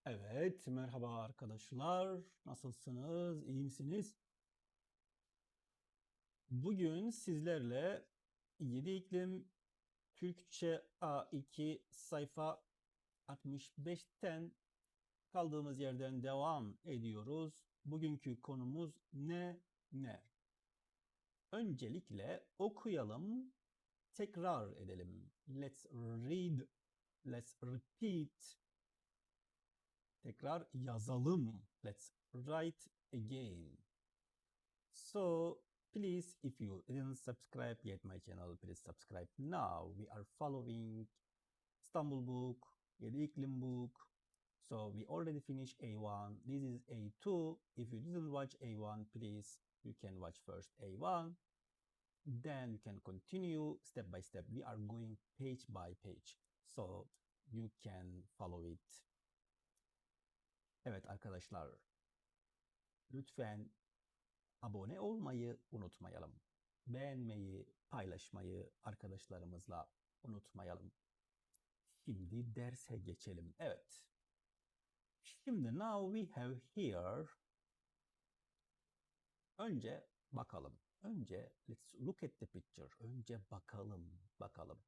Evet, merhaba arkadaşlar. Nasılsınız? İyi misiniz? Bugün sizlerle 7 iklim Türkçe A2 sayfa 65'ten kaldığımız yerden devam ediyoruz. Bugünkü konumuz ne? Öncelikle okuyalım, tekrar edelim. Let's read, let's repeat. Tekrar yazalım. Let's write again. So please, if you didn't subscribe yet my channel, please subscribe now. We are following Istanbul book, Yedi İklim book. So we already finished A1. This is A2. If you didn't watch A1, please, you can watch first A1. Then you can continue step by step. We are going page by page. So you can follow it. Evet arkadaşlar, lütfen abone olmayı unutmayalım. Beğenmeyi, paylaşmayı arkadaşlarımızla unutmayalım. Şimdi derse geçelim. Evet. Şimdi now we have here. Önce bakalım. Önce let's look at the picture. Önce bakalım.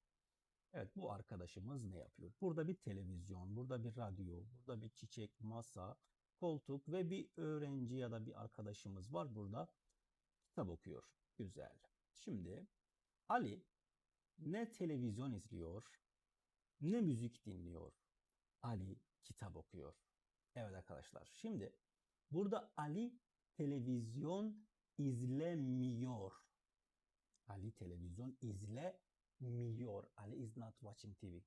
Evet, bu arkadaşımız ne yapıyor? Burada bir televizyon, burada bir radyo, burada bir çiçek, masa, koltuk ve bir öğrenci ya da bir arkadaşımız var burada. Kitap okuyor. Güzel. Şimdi Ali ne televizyon izliyor, ne müzik dinliyor. Ali kitap okuyor. Evet arkadaşlar. Şimdi burada Ali televizyon izlemiyor. Ali televizyon izlemiyor. Ali is not watching TV.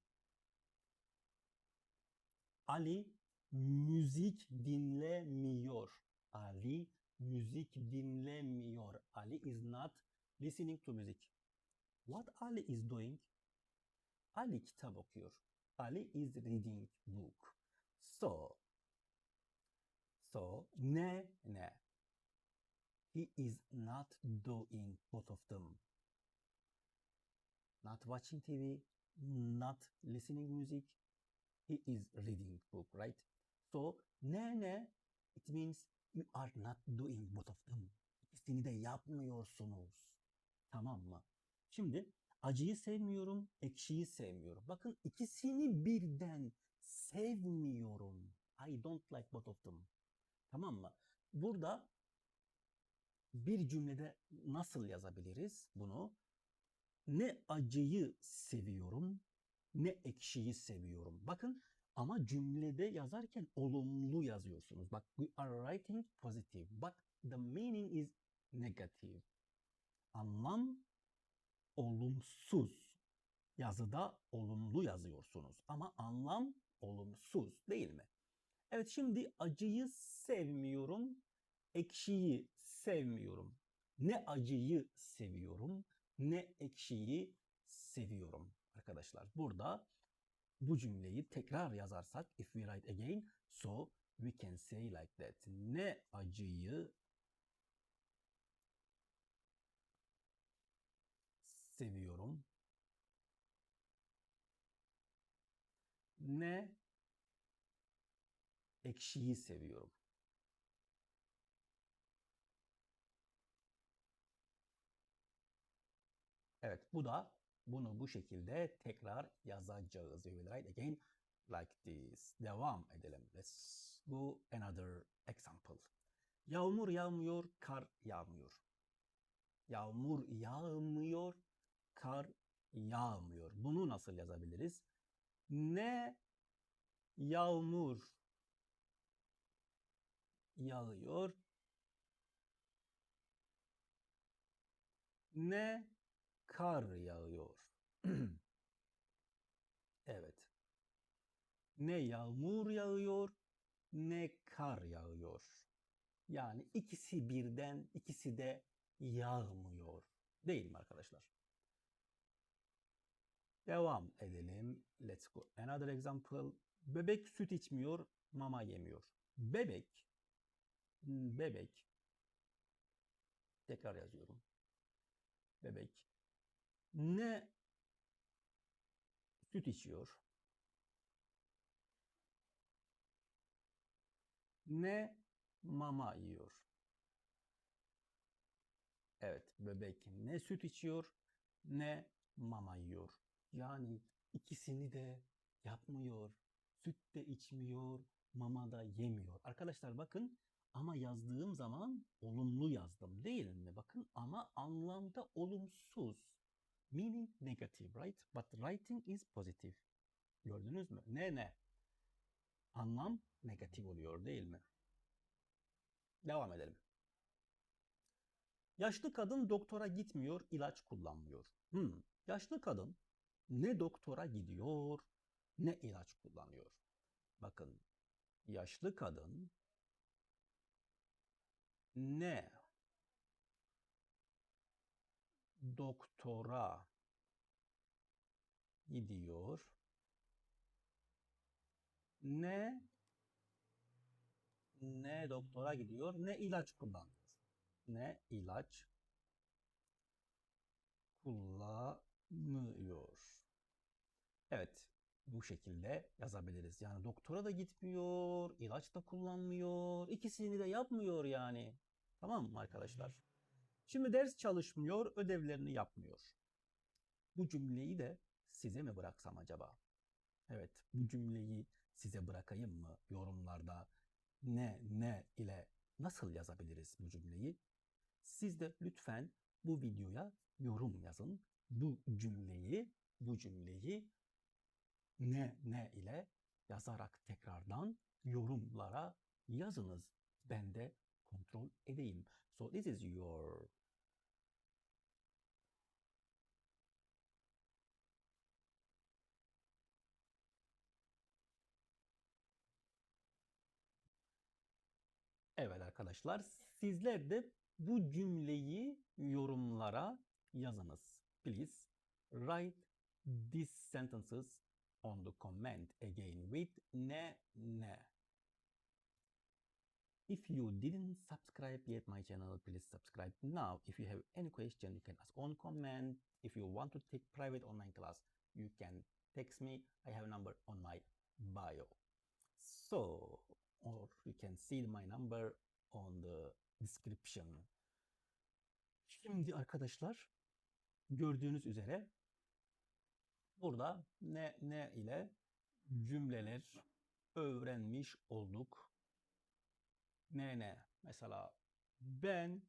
Ali müzik dinlemiyor. Ali müzik dinlemiyor. Ali is not listening to music. What Ali is doing? Ali kitap okuyor. Ali is reading book. So ne? He is not doing both of them. Not watching TV, not listening music. He is reading book, right? So ne? It means you are not doing both of them. İkisini de yapmıyorsunuz. Tamam mı? Şimdi acıyı sevmiyorum, ekşiyi sevmiyorum. Bakın, ikisini birden sevmiyorum. I don't like both of them. Tamam mı? Burada bir cümlede nasıl yazabiliriz bunu? Ne acıyı seviyorum, ne ekşiyi seviyorum. Bakın, ama cümlede yazarken olumlu yazıyorsunuz. Bak, we are writing positive. But the meaning is negative. Anlam olumsuz. Yazıda olumlu yazıyorsunuz ama anlam olumsuz, değil mi? Evet, şimdi acıyı sevmiyorum, ekşiyi sevmiyorum. Ne acıyı seviyorum, ne ekşiyi seviyorum arkadaşlar. Burada bu cümleyi tekrar yazarsak, if we write again, so we can say like that. Ne acıyı seviyorum, ne ekşiyi seviyorum. Evet, bunu bu şekilde tekrar yazacağız. We will write again like this. Devam edelim. Let's go another example. Yağmur yağmıyor, kar yağmıyor. Yağmur yağmıyor, kar yağmıyor. Bunu nasıl yazabiliriz? Ne yağmur yağıyor, ne kar yağıyor. Evet. Ne yağmur yağıyor, ne kar yağıyor. Yani ikisi birden, ikisi de yağmıyor. Değil mi arkadaşlar? Devam edelim. Let's go. Another example. Bebek süt içmiyor, mama yemiyor. Bebek. Tekrar yazıyorum. Bebek ne süt içiyor, Ne mama yiyor. Evet, bebek ne süt içiyor ne mama yiyor. Yani ikisini de yapmıyor. Süt de içmiyor, mama da yemiyor. Arkadaşlar bakın, ama yazdığım zaman olumlu yazdım değil mi? Bakın, ama anlamda olumsuz. Meaning negative, right? But writing is positive. Gördünüz mü? Ne? Anlam negatif oluyor değil mi? Devam edelim. Yaşlı kadın doktora gitmiyor, ilaç kullanmıyor. Yaşlı kadın ne doktora gidiyor, ne ilaç kullanıyor. Bakın, yaşlı kadın ne doktora gidiyor, ne doktora gidiyor, ne ilaç kullanıyor. Ne ilaç kullanıyor. Evet, bu şekilde yazabiliriz. Yani doktora da gitmiyor, ilaç da kullanmıyor, ikisini de yapmıyor yani. Tamam mı arkadaşlar? Şimdi ders çalışmıyor, ödevlerini yapmıyor. Bu cümleyi de size mi bıraksam acaba? Evet, bu cümleyi size bırakayım mı yorumlarda? Ne ile nasıl yazabiliriz bu cümleyi? Siz de lütfen bu videoya yorum yazın. Bu cümleyi ne ile yazarak tekrardan yorumlara yazınız. Ben de kontrol edeyim. So this is your Evet arkadaşlar, sizler de bu cümleyi yorumlara yazınız. Please write these sentences on the comment again with ne. If you didn't subscribe yet my channel, please subscribe now. If you have any question, you can ask on comment. If you want to take private online class, you can text me. I have a number on my bio. So, or you can see my number on the description. Şimdi arkadaşlar, gördüğünüz üzere burada ne ile cümleler öğrenmiş olduk. Ne. Mesela ben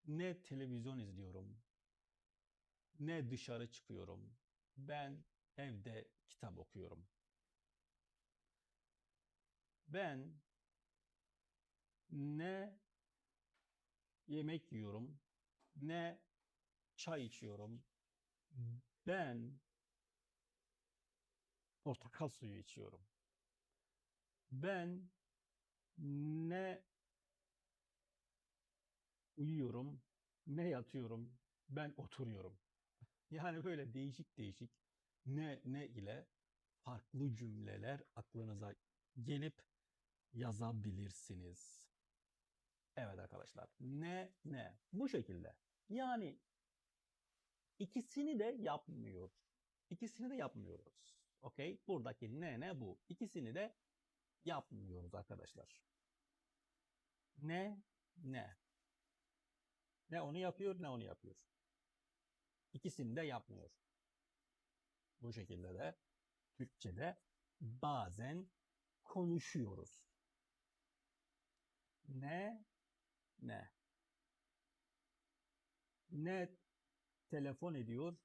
ne televizyon izliyorum, ne dışarı çıkıyorum. Ben evde kitap okuyorum. Ben ne yemek yiyorum, ne çay içiyorum. Ben portakal suyu içiyorum. Ben ne uyuyorum, ne yatıyorum, ben oturuyorum. Yani böyle değişik değişik ne ile farklı cümleler aklınıza gelip yazabilirsiniz. Evet arkadaşlar. Ne. Bu şekilde. Yani ikisini de yapmıyor. İkisini de yapmıyoruz. Okey? Buradaki ne bu. İkisini de yapmıyoruz arkadaşlar. Ne. Ne onu yapıyor, ne onu yapıyor. İkisini de yapmıyor. Bu şekilde de Türkçe'de bazen konuşuyoruz. Ne. Ne telefon ediyor,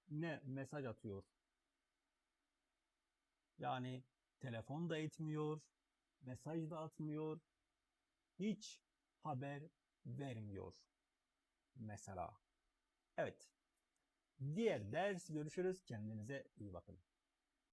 ne mesaj atıyor. Yani telefon da etmiyor, mesaj da atmıyor, hiç haber vermiyor mesela. Evet. Diğer ders görüşürüz. Kendinize iyi bakın.